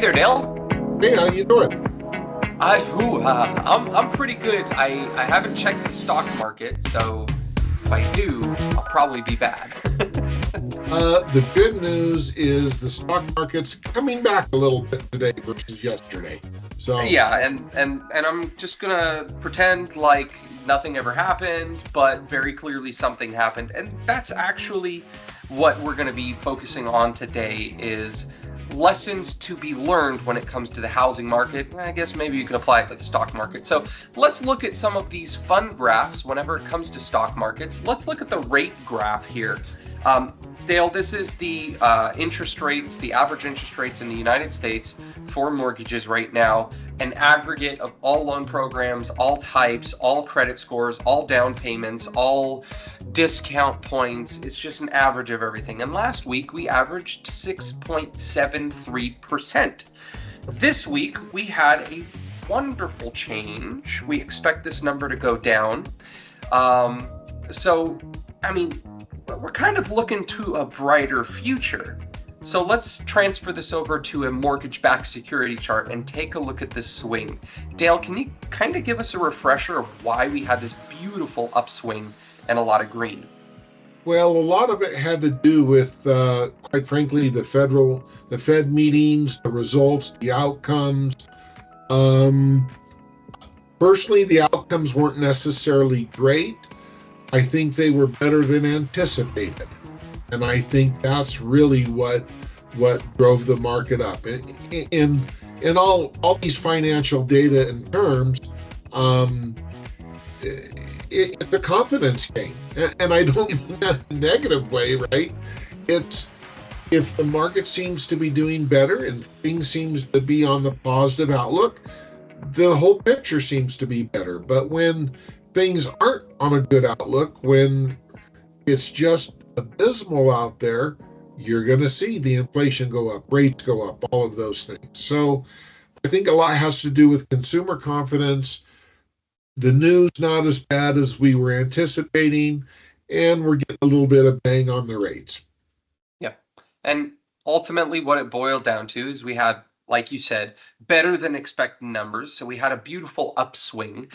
there, Dale. Hey, how you doing? I'm pretty good. I haven't checked the stock market, so if I do, I'll probably be bad. The good news is the stock market's coming back a little bit today versus yesterday. So Yeah, and I'm just gonna pretend like nothing ever happened, but very clearly something happened, and that's actually what we're gonna be focusing on today is lessons to be learned when it comes to the housing market. I guess maybe you could apply it to the stock market. So let's look at some of these fun graphs whenever it comes to stock markets. Let's look at the rate graph here. Dale, this is the interest rates, the average interest rates in the United States for mortgages right now, an aggregate of all loan programs, all types, all credit scores, all down payments, all discount points. It's just an average of everything. And last week we averaged 6.73%. This week we had a wonderful change. We expect this number to go down. We're kind of looking to a brighter future. So let's transfer this over to a mortgage-backed security chart and take a look at this swing. Dale, can you kind of give us a refresher of why we had this beautiful upswing and a lot of green? well, a lot of it had to do with, quite frankly, the Fed meetings, the results, the outcomes. Personally, the outcomes weren't necessarily great. I think they were better than anticipated. And I think that's really what drove the market up. In all these financial data and terms, it's a confidence game. And I don't mean that in a negative way, right? It's if the market seems to be doing better and things seems to be on the positive outlook, the whole picture seems to be better. But when things aren't on a good outlook, when it's just abysmal out there, you're going to see the inflation go up, rates go up, all of those things. So I think a lot has to do with consumer confidence. The news not as bad as we were anticipating, and we're getting a little bit of bang on the rates. Yeah. And ultimately what it boiled down to is we had, like you said, better than expected numbers. So we had a beautiful upswing.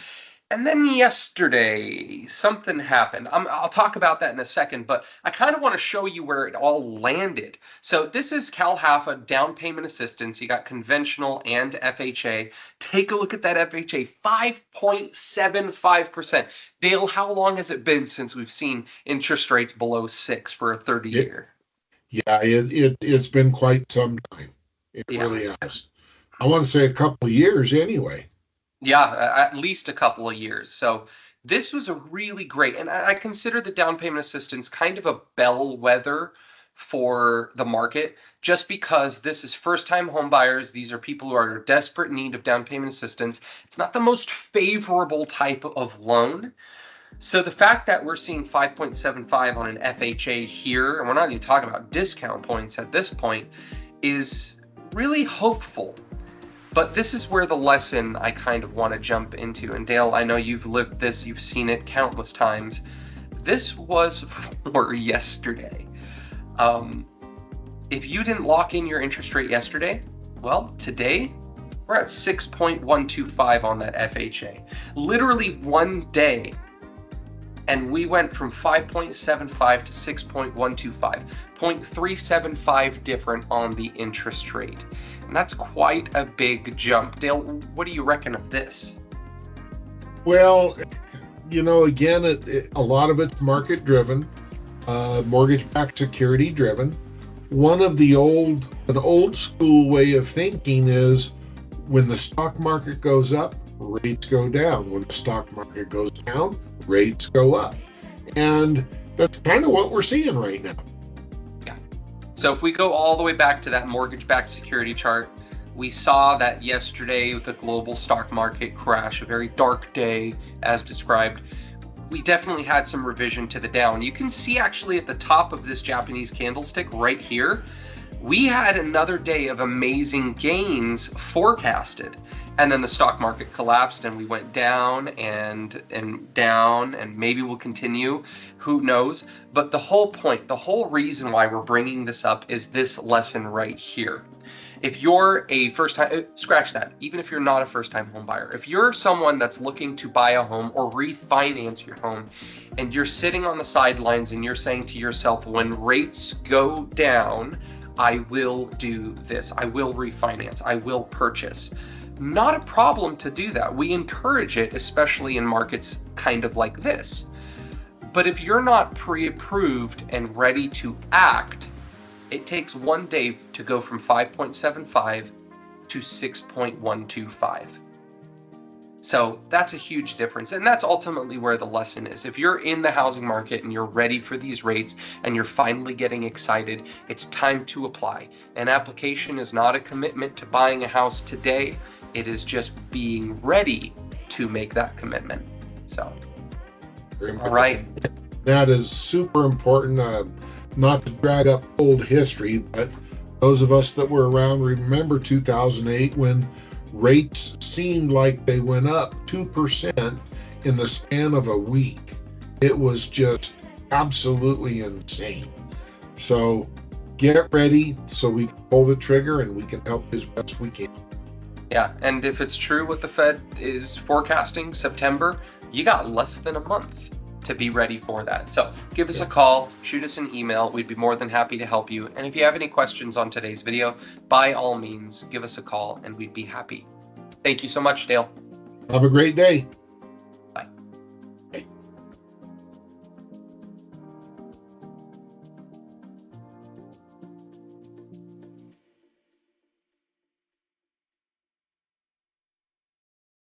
And then yesterday, something happened. I'll talk about that in a second, but I kind of want to show you where it all landed. So this is CalHFA down payment assistance. You got conventional and FHA. Take a look at that FHA, 5.75%. Dale, how long has it been since we've seen interest rates below 6 for a 30-year? It's been quite some time. It really has. I want to say a couple of years anyway. Yeah, at least a couple of years. So this was a really great, and I consider the down payment assistance kind of a bellwether for the market, just because this is first-time home buyers. These are people who are in desperate need of down payment assistance. It's not the most favorable type of loan. So the fact that we're seeing 5.75 on an FHA here, and we're not even talking about discount points at this point, is really hopeful. But this is where the lesson I kind of want to jump into. And Dale, I know you've lived this, you've seen it countless times. This was for yesterday. If you didn't lock in your interest rate yesterday, well, today we're at 6.125 on that FHA. Literally one day. And we went from 5.75 to 6.125, 0.375 different on the interest rate. And that's quite a big jump. Dale, what do you reckon of this? Well, again, a lot of it's market driven, mortgage-backed security driven. An old school way of thinking is when the stock market goes up, rates go down. When the stock market goes down, rates go up. And that's kind of what we're seeing right now. Yeah. So if we go all the way back to that mortgage-backed security chart, we saw that yesterday with the global stock market crash, a very dark day as described. We definitely had some revision to the down. You can see actually at the top of this Japanese candlestick right here, we had another day of amazing gains forecasted. And then the stock market collapsed and we went down and down, and maybe we'll continue, who knows. But the whole point, the whole reason why we're bringing this up is this lesson right here. If you're a first time, scratch that, even if you're not a first time home buyer, if you're someone that's looking to buy a home or refinance your home, and you're sitting on the sidelines and you're saying to yourself, when rates go down, I will do this, I will refinance, I will purchase. Not a problem to do that. We encourage it, especially in markets kind of like this. But if you're not pre-approved and ready to act, it takes one day to go from 5.75 to 6.125. So that's a huge difference. And that's ultimately where the lesson is. If you're in the housing market and you're ready for these rates and you're finally getting excited, it's time to apply. An application is not a commitment to buying a house today. It is just being ready to make that commitment. So, all right. That is super important. Not to drag up old history, but those of us that were around remember 2008 when rates seemed like they went up 2% in the span of a week. It was just absolutely insane. So get ready so we can pull the trigger and we can help as best we can. Yeah, and if it's true what the Fed is forecasting, September, you got less than a month to be ready for that. So give us a call, shoot us an email. We'd be more than happy to help you. And if you have any questions on today's video, by all means, give us a call and we'd be happy. Thank you so much, Dale. Have a great day.